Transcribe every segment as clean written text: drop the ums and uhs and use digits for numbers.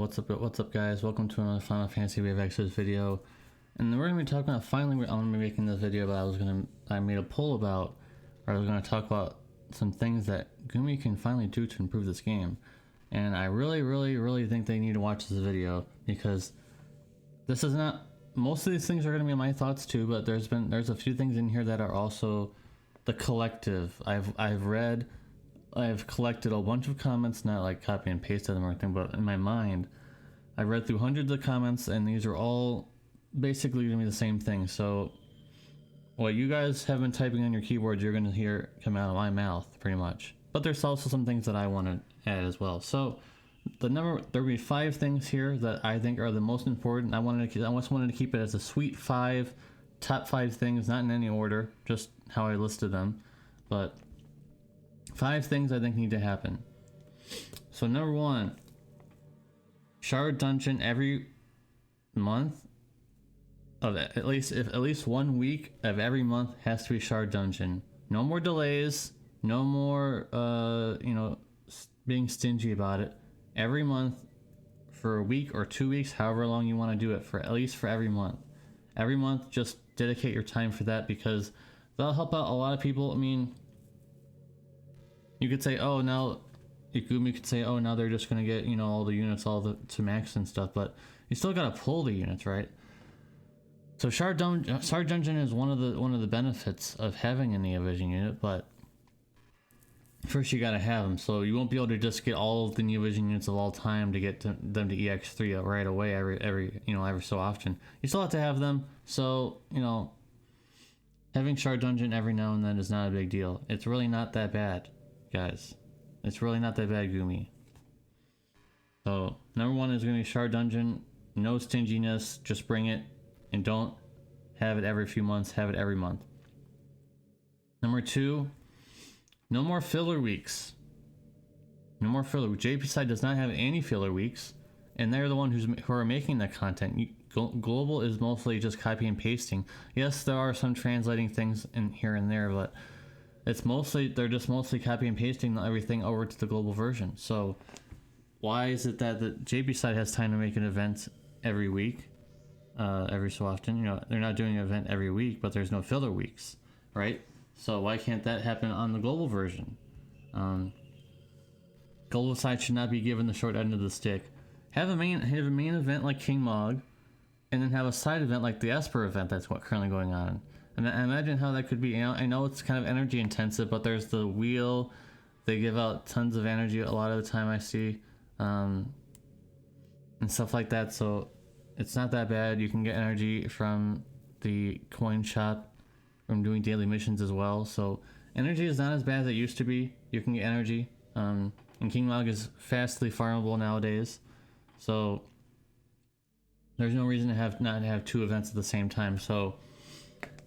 What's up guys, welcome to another Final Fantasy Brave Exvius video. And we're going to be talking about, finally I'm going to be making this video, but I made a poll about, or I was going to talk about some things that Gumi can finally do to improve this game. And I really think they need to watch this video, because this is not, most of these things are going to be my thoughts too, but there's a few things in here that are also the collective. I've collected a bunch of comments, not like copy and pasted them or anything, but in my mind, I read through hundreds of comments, and these are all basically going to be the same thing. So what you guys have been typing on your keyboards, you're going to hear come out of my mouth, pretty much. But there's also some things that I want to add as well. So there'll be 5 things here that I think are the most important. I just wanted to keep it as a sweet 5, top 5 things, not in any order, just how I listed them. But 5 things I think need to happen. So number 1, shard dungeon every month of at least 1 week of every month has to be shard dungeon. No more delays, no more being stingy about it. Every month for a week or 2 weeks, however long you want to do it, for at least for every month. Every month, just dedicate your time for that, because that'll help out a lot of people. I mean, you could say, oh, now Gumi could say, oh, now they're just gonna get, all the units to max and stuff, but you still gotta pull the units, right? So shard dungeon is one of the benefits of having a Neo Vision unit, but first you gotta have them. So you won't be able to just get all of the Neo Vision units of all time to get them to EX3 right away every so often. You still have to have them. So having shard dungeon every now and then is not a big deal. It's really not that bad, guys. It's really not that bad, Gumi. So number 1 is going to be shard dungeon. No stinginess, just bring it, and don't have it every few months, have it every month. Number 2, no more filler weeks. No more filler. JP side does not have any filler weeks, and they're the one who are making that content. Global is mostly just copy and pasting. Yes, there are some translating things in here and there, but they're just mostly copy and pasting everything over to the global version. So why is it that the JP side has time to make an event every week, every so often? They're not doing an event every week, but there's no filler weeks, right? So why can't that happen on the global version? Global side should not be given the short end of the stick. Have a main event like King Mog, and then have a side event like the Esper event that's currently going on. And I imagine how that could be. I know it's kind of energy intensive, but there's the wheel. They give out tons of energy a lot of the time, I see, and stuff like that. So it's not that bad. You can get energy from the coin shop, from doing daily missions as well. So energy is not as bad as it used to be. You can get energy, and King Mog is fastly farmable nowadays. So there's no reason to not have 2 events at the same time. So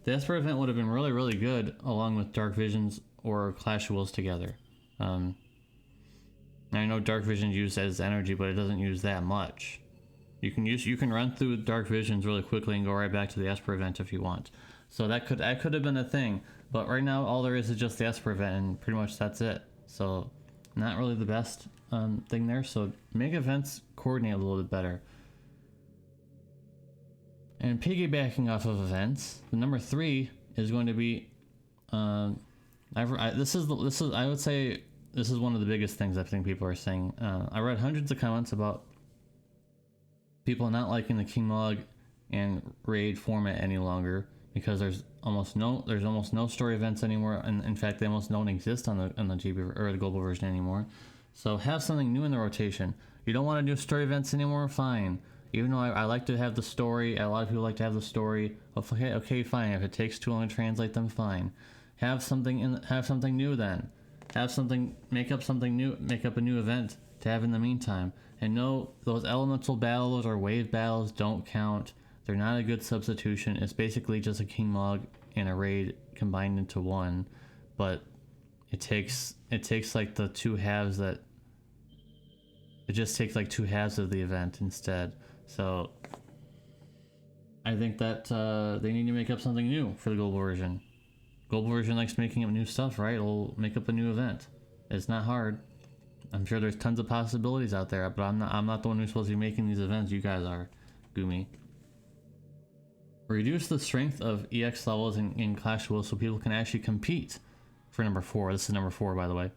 the Esper event would have been really good along with Dark Visions or Clash of Wills together. I know Dark Visions used as energy, but it doesn't use that much. You can run through Dark Visions really quickly and go right back to the Esper event if you want. So that could have been a thing, but right now all there is just the Esper event, and pretty much that's it. So not really the best thing there. So make events coordinate a little bit better. And piggybacking off of events, the number 3 is going to be, I would say this is one of the biggest things I think people are saying. I read hundreds of comments about people not liking the King Mog and raid format any longer, because there's almost no story events anymore, and in fact they almost don't exist on the GB or the global version anymore. So have something new in the rotation. You don't want to do story events anymore? Fine. Even though I like to have the story, a lot of people like to have the story. Okay, fine. If it takes too long to translate them, fine. Have something new then. Make up something new. Make up a new event to have in the meantime. And no, those elemental battles or wave battles don't count. They're not a good substitution. It's basically just a King Mog and a raid combined into one, but it takes like the 2 halves that. It just takes like 2 halves of the event instead. So I think that they need to make up something new for the global version. Global version likes making up new stuff, right? It'll make up a new event. It's not hard. I'm sure there's tons of possibilities out there, but I'm not the one who's supposed to be making these events. You guys are, Gumi. Reduce the strength of EX levels in Clash of Wills so people can actually compete for number 4. This is number 4, by the way.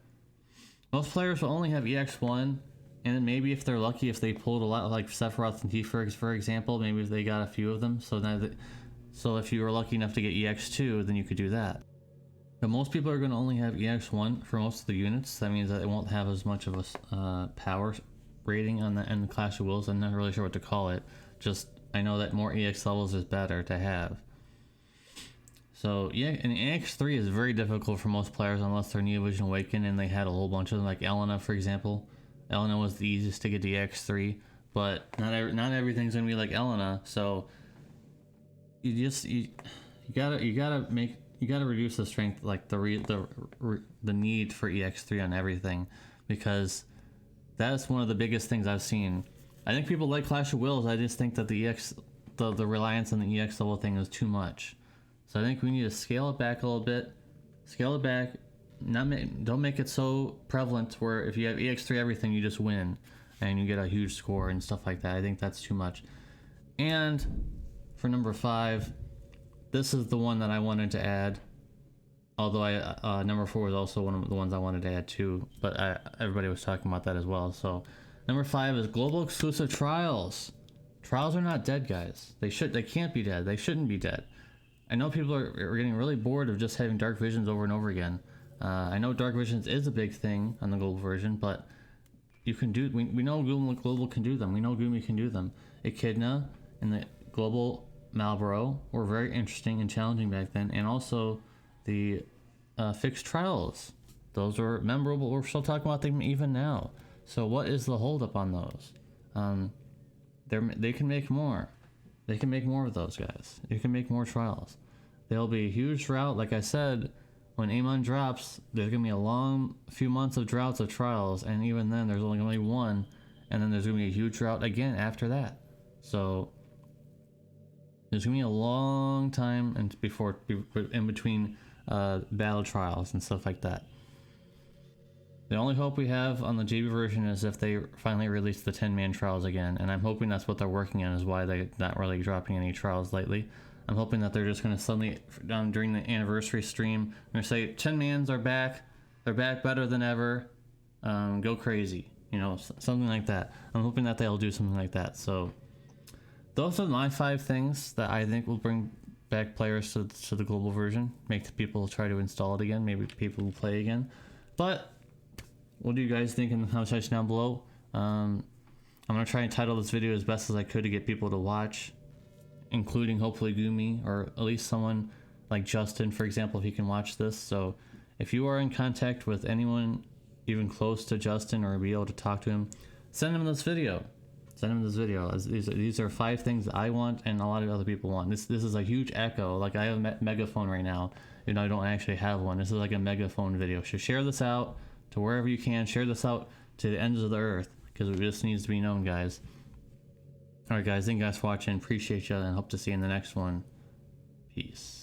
Most players will only have EX1, and then maybe if they're lucky, if they pulled a lot, like Sephiroth and Tifa, for example, maybe if they got a few of them. So if you were lucky enough to get EX2, then you could do that. But most people are going to only have EX1 for most of the units. That means that it won't have as much of a power rating on the end of Clash of Wills. I'm not really sure what to call it. Just I know that more EX levels is better to have. So yeah, and EX3 is very difficult for most players unless they're Neo Vision Awakened and they had a whole bunch of them, like Elena, for example. Elena was the easiest to get to EX3, but not everything's gonna be like Elena. So you gotta reduce the strength, like the need for EX3 on everything, because that's one of the biggest things I've seen. I think people like Clash of Wills. I just think that the reliance on the EX level thing is too much. So I think we need to scale it back a little bit. Scale it back. Don't make it so prevalent where if you have EX3 everything, you just win and you get a huge score and stuff like that. I think that's too much. And for number 5, this is the one that I wanted to add. Although number 4 was also one of the ones I wanted to add too, but everybody was talking about that as well. So number 5 is global exclusive trials. Trials are not dead, guys. They can't be dead. They shouldn't be dead. I know people are getting really bored of just having Dark Visions over and over again. I know Dark Visions is a big thing on the global version, but you can do. We know global can do them. We know Gumi can do them. Echidna and the global Malboro were very interesting and challenging back then, and also the fixed trials. Those were memorable. We're still talking about them even now. So what is the holdup on those? They can make more. They can make more of those, guys. You can make more trials. There'll be a huge drought. Like I said, when Amon drops, there's going to be a long few months of droughts of trials, and even then there's only going to be one, and then there's going to be a huge drought again after that. So there's going to be a long time in between battle trials and stuff like that. The only hope we have on the GB version is if they finally release the 10-man trials again, and I'm hoping that's what they're working on, is why they're not really dropping any trials lately. I'm hoping that they're just going to suddenly, during the anniversary stream, they're going to say 10-mans are back, they're back better than ever, go crazy, you know, something like that. I'm hoping that they'll do something like that. So those are my 5 things that I think will bring back players to the global version, make the people try to install it again, maybe people will play again. But what do you guys think in the comment section down below? I'm going to try and title this video as best as I could to get people to watch, including hopefully Gumi, or at least someone like Justin, for example, if he can watch this. So if you are in contact with anyone even close to Justin or be able to talk to him, send him this video. Send him this video. These are 5 things that I want and a lot of other people want. This is a huge echo. Like I have a megaphone right now, and I don't actually have one. This is like a megaphone video. So share this out to wherever you can. Share this out to the ends of the earth, because this needs to be known, guys. Alright guys, thank you guys for watching. Appreciate you, and hope to see you in the next one. Peace.